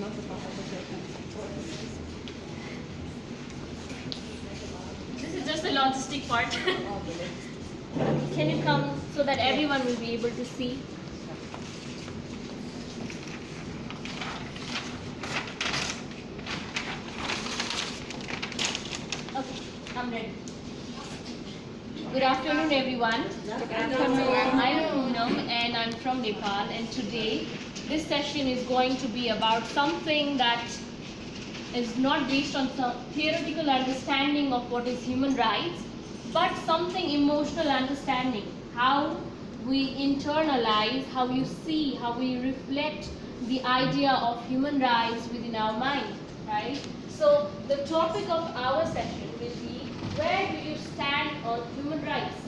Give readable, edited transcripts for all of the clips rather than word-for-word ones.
This is just the logistic part. Can you come so that everyone will be able to see? Okay, I'm ready. Good afternoon, everyone. I'm Poonam and I'm from Nepal. And today, this session is going to be about something that is not based on some theoretical understanding of what is human rights, but something emotional understanding. How we internalize, how you see, how we reflect the idea of human rights within our mind, right? So the topic of our session will be, where do you stand on human rights?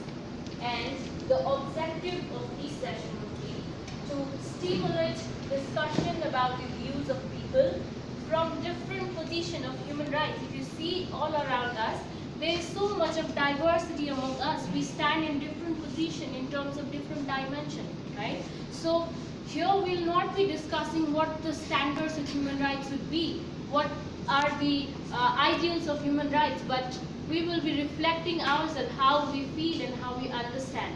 And the objective of this session would be to stimulate discussion about the views of people from different position of human rights. If you see all around us, there is so much of diversity among us. We stand in different position in terms of different dimension, right? So here we will not be discussing what the standards of human rights would be, what are the ideals of human rights, but we will be reflecting ourselves, how we feel and how we understand.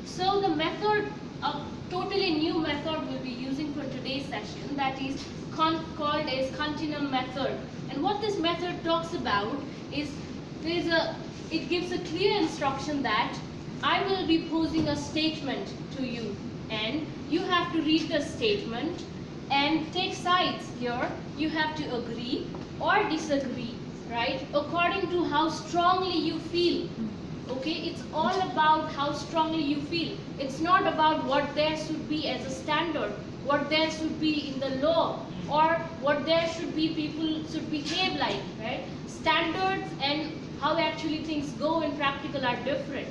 So the method, a totally new method we'll be using for today's session, that is called as continuum method. And what this method talks about is, it gives a clear instruction that I will be posing a statement to you, and you have to read the statement and take sides here. You have to agree or disagree, right? According to how strongly you feel. Okay, it's all about how strongly you feel. It's not about what there should be as a standard, what there should be in the law, or what there should be people should behave like, right? Standards and how actually things go in practical are different.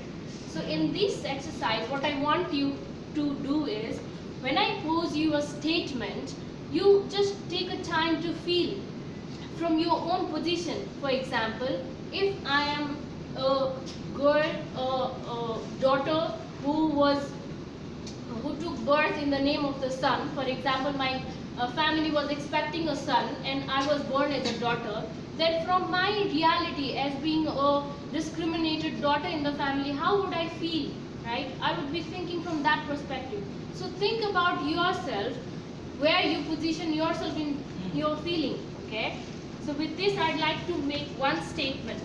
So in this exercise, what I want you to do is, when I pose you a statement, you just take a time to feel from your own position. For example, if I am a girl, a daughter who took birth in the name of the sun. For example, my family was expecting a son and I was born as a daughter. Then from my reality as being a discriminated daughter in the family, how would I feel, right? I would be thinking from that perspective. So think about yourself, where you position yourself in your feeling, okay? So with this, I'd like to make one statement.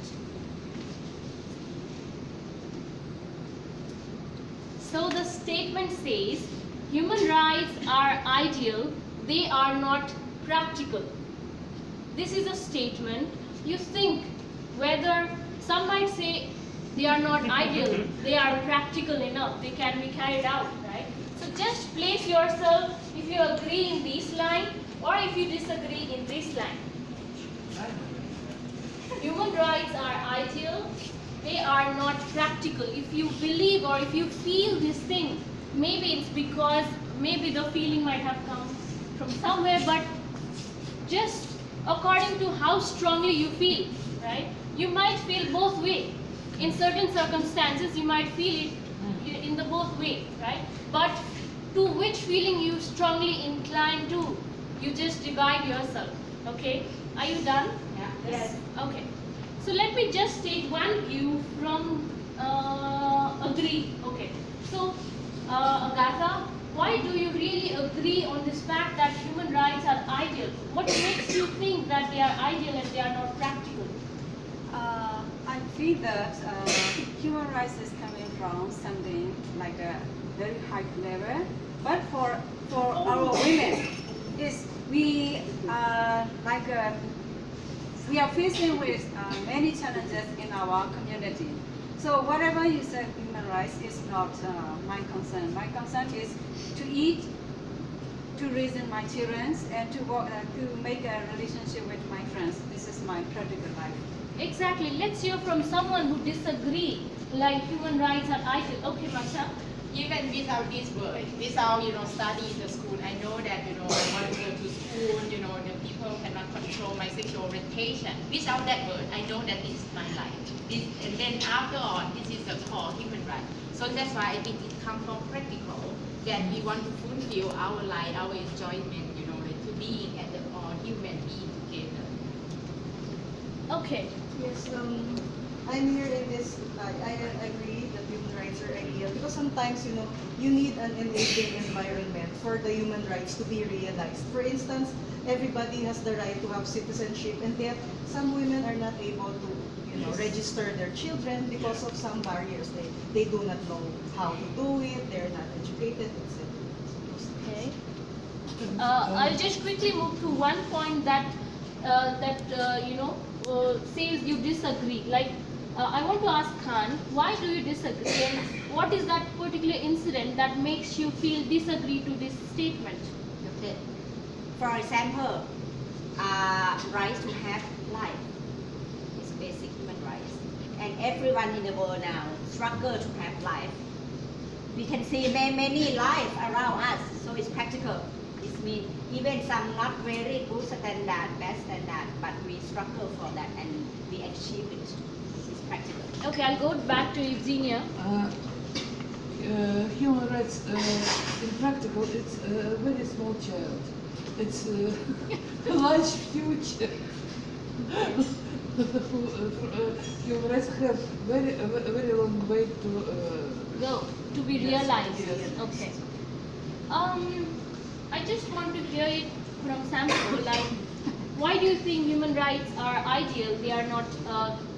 So the statement says, human rights are ideal, they are not practical. This is a statement. You think whether some might say they are not ideal, they are practical enough, they can be carried out, right? So just place yourself, if you agree in this line or if you disagree in this line. Human rights are ideal, they are not practical. If you believe or if you feel this thing, maybe it's because maybe the feeling might have come from somewhere, but just according to how strongly you feel, right? You might feel both ways. In certain circumstances, you might feel it in the both way, right? But to which feeling you strongly incline to, you just divide yourself, okay? Are you done? Yeah. Yes. Okay. So let me just take one view from agree. Okay. So Agatha, why do you really agree on this fact that human rights are ideal? What makes you think that they are ideal and they are not practical? I feel that human rights is coming from something like a very high level, but for our women, is we we are facing with many challenges in our community. So whatever you say human rights is not my concern. My concern is to eat, to raise my children, and to work, to make a relationship with my friends. This is my practical life. Exactly. Let's hear from someone who disagree, like human rights are ideal. Okay, Masha. Even without this word, without study in the school, I know that I want to go to school. The people cannot control my sexual orientation. Without that word, I know that this is my life. And then after all, this is the core human right. So that's why I think it comes from practical, that we want to fulfill our life, our enjoyment, to be at the Okay. Yes, I'm here in this, I agree that human rights are ideal because sometimes, you need an enabling environment for the human rights to be realized. For instance, everybody has the right to have citizenship, and yet some women are not able to, register their children because of some barriers. They do not know how to do it, they're not educated, etc. Okay. I'll just quickly move to one point that says you disagree. Like, I want to ask Khan, why do you disagree, and what is that particular incident that makes you feel disagree to this statement? Okay. For example, right to have life is basic human rights, and everyone in the world now struggle to have life. We can see many life around us, so it's practical. It means even some not very good standard, bad standard, but we struggle for that and we achieve it. It's practical. Okay, I'll go back to Eugenia. Human rights in practical, it's a very small child. It's a large future. Human rights have very long way to Go to be Yes, realized. yes. Okay. I just want to hear it from Samson. Like, why do you think human rights are ideal? They are not.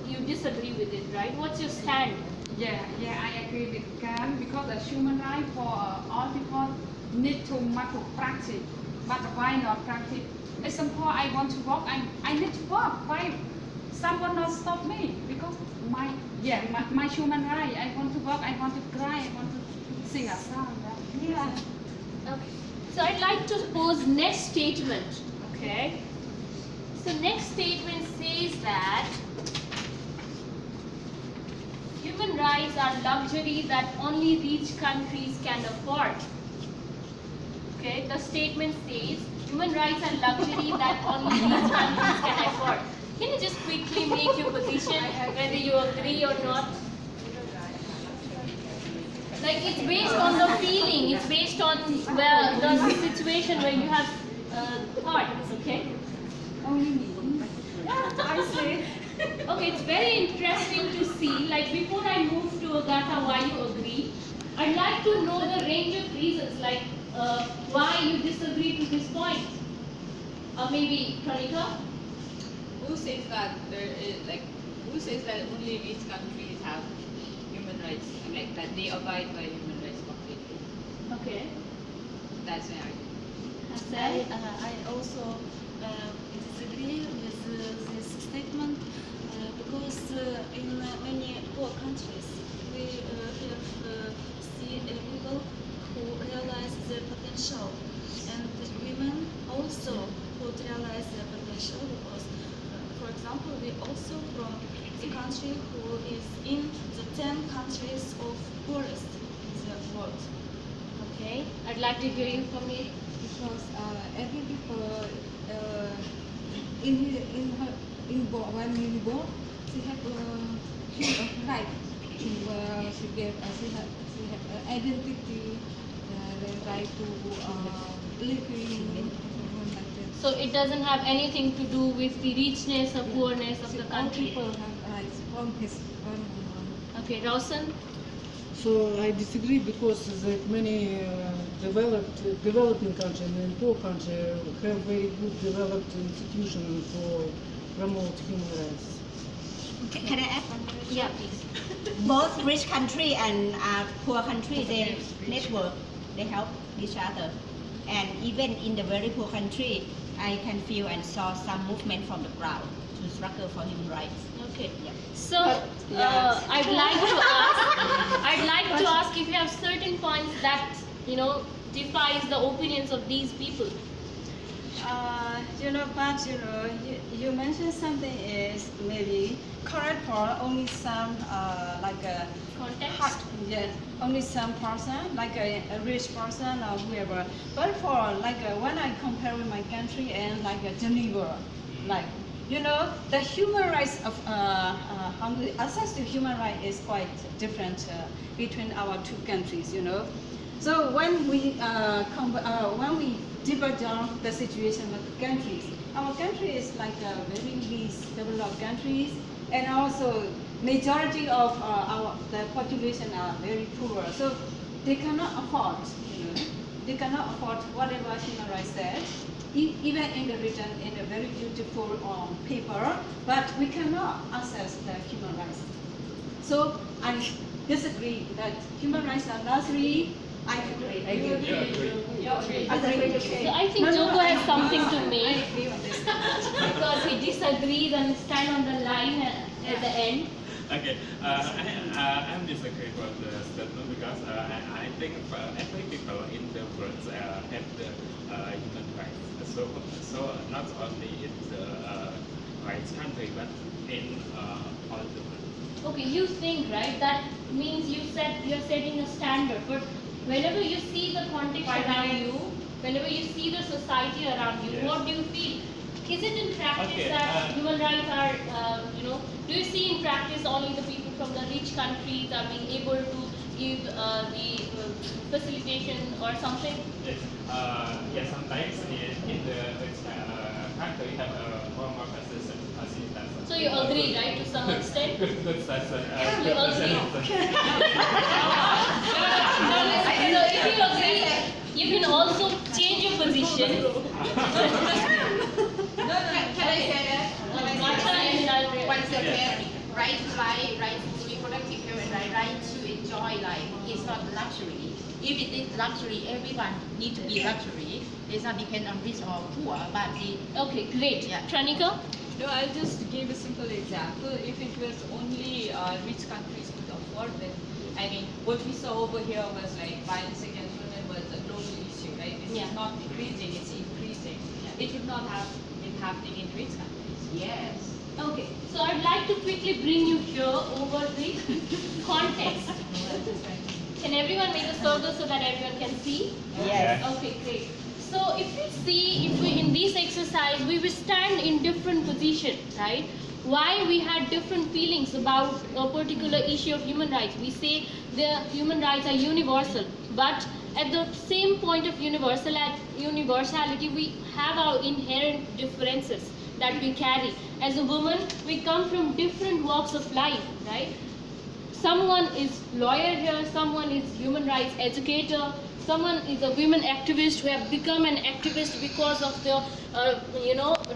You disagree with it, right? What's your stand? Yeah, I agree with Khan because the human right for all people need to practice. But why not practice? Example, I want to walk, I need to walk. Why? Someone not stop me because my human right. I want to walk, I want to cry, I want to sing a song. Yeah. Okay. So I'd like to pose next statement. Okay. So next statement says that human rights are luxury that only rich countries can afford. Okay. The statement says human rights are luxury that only rich countries can afford. Can you just quickly make your position whether you agree or not? Like, it's based on the feeling, it's based on the situation where you have thoughts, okay? Only me. I see. Okay, it's very interesting to see, like before I move to Agatha why you agree, I'd like to know the range of reasons, like why you disagree to this point. Maybe Kanika? Who says that who says that only rich countries have human rights, like that they abide by human rights completely? Okay. That's my argument. Hassan? I also disagree with this statement because in many poor countries we have see people who realize their potential, and women also could realize their potential because, for example, we also from the country who is in the 10 countries of poorest in the world. Okay. I'd like to hear you from me. Because every people when we born, she have right to she have identity, the right to living. Like that. So it doesn't have anything to do with the richness or poorness of the All country. people have rights from his own. Okay, Rawson? So I disagree because that many developing countries and poor countries have very good developed institutions for promote human rights. Can I add one more? Yeah, please. Both rich country and poor country, they network, they help each other. And even in the very poor country, I can feel and saw some movement from the crowd to struggle for human rights. Okay. So I'd like to ask if you have certain points that defies the opinions of these people. You mentioned something is maybe correct for only some Context. only some person, like a rich person or whoever. But for when I compare with my country and Geneva, the human rights of access to human rights is quite different between our two countries. So when we deeper down the situation of the countries. Our country is like a very least developed countries, and also majority of the population are very poor, so they cannot afford, they cannot afford whatever human rights said, even in the written in a very beautiful paper, but we cannot access the human rights. So I disagree that human rights are largely. I agree. You agree. So I think Joko has something to I make agree on this. because he disagrees and stand on the line at the end. Okay, I'm disagree with the statement because I think every people in the world have the human rights. So not only in the rights country, but in all the world. Okay, you think, right, that means you're setting a standard, but whenever you see the context around you, whenever you see the society around you, Yes. what do you feel? Is it in practice Okay, that human rights are, do you see in practice only the people from the rich countries are being able to give the facilitation or something? Yes, yes. Sometimes in the country have more assistance. So you agree, right, to some extent? Good assistance. You agree? So if you agree, you can also change your position. Can I say that? Matcha and Nalre. One second. Right to life, right to reproductive health, and right to enjoy life is not luxury. If it is luxury, everyone need to be luxury. It's not depend on rich or poor, but the Okay, great. Yeah. Tranika? No, I'll just give a simple example. If it was only rich countries could afford, then I mean, what we saw over here was like violence against women was a global issue, right? It's Yeah. not decreasing, it's increasing. It would not have been happening in rich countries. yes. Okay, so I'd like to quickly bring you here over the context. Can everyone make a circle so that everyone can see? Yes. Okay, great. So if we see, if we in this exercise, we will stand in different positions, right? Why we had different feelings about a particular issue of human rights. We say the human rights are universal, but at the same point of universality, we have our inherent differences that we carry. As a woman, we come from different walks of life, right? Someone is lawyer here, someone is human rights educator, someone is a women activist who have become an activist because of the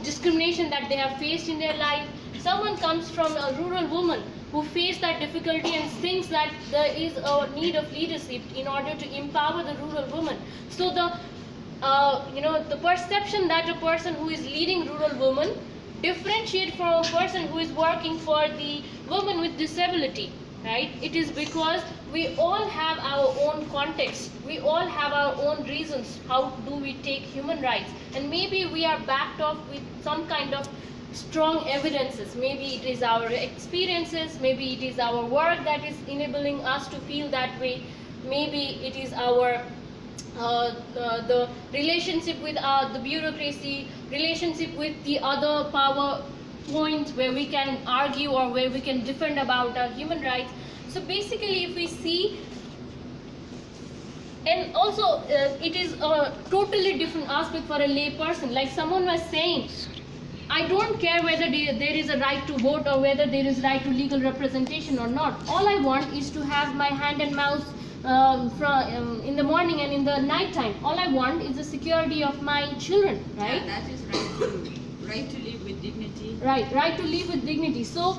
discrimination that they have faced in their life. Someone comes from a rural woman who faced that difficulty and thinks that there is a need of leadership in order to empower the rural woman. So the perception that a person who is leading rural woman differentiate from a person who is working for the woman with disability, right? It is because we all have our own context, we all have our own reasons how do we take human rights, and maybe we are backed off with some kind of strong evidences. Maybe it is our experiences, maybe it is our work that is enabling us to feel that way, maybe it is our the relationship with the bureaucracy, relationship with the other power points where we can argue or where we can defend about our human rights. So basically, if we see, and also it is a totally different aspect for a lay person. Like someone was saying, I don't care whether there is a right to vote or whether there is right to legal representation or not. All I want is to have my hand and mouth in the morning and in the night time. All I want is the security of my children, right? Yeah, that is right to live with dignity. Right to live with dignity. So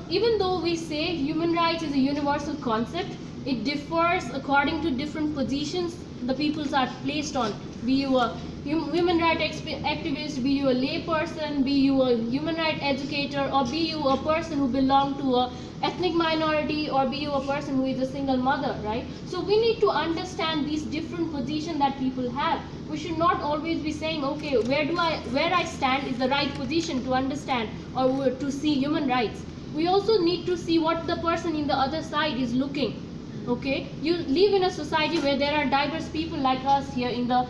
even though we say human rights is a universal concept, it differs according to different positions the peoples are placed on. Be you a women rights activist, be you a lay person, be you a human rights educator, or be you a person who belong to a ethnic minority, or be you a person who is a single mother, right? So we need to understand these different positions that people have. We should not always be saying, okay, where I stand is the right position to understand or to see human rights. We also need to see what the person in the other side is looking. Okay, you live in a society where there are diverse people like us here in the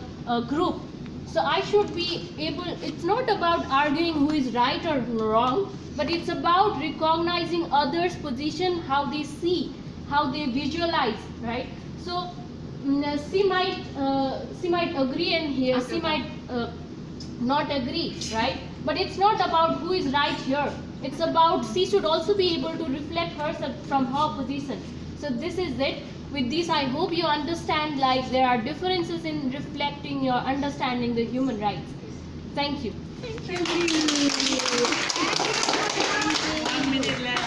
group. So I should be able, it's not about arguing who is right or wrong, but it's about recognizing others' position, how they see, how they visualize, right? So she might agree and here she might not agree, right? But it's not about who is right here. It's about she should also be able to reflect herself from her position. So this is it. With this, I hope you understand like there are differences in reflecting your understanding the human rights. Thank you. Thank you. 1 minute left.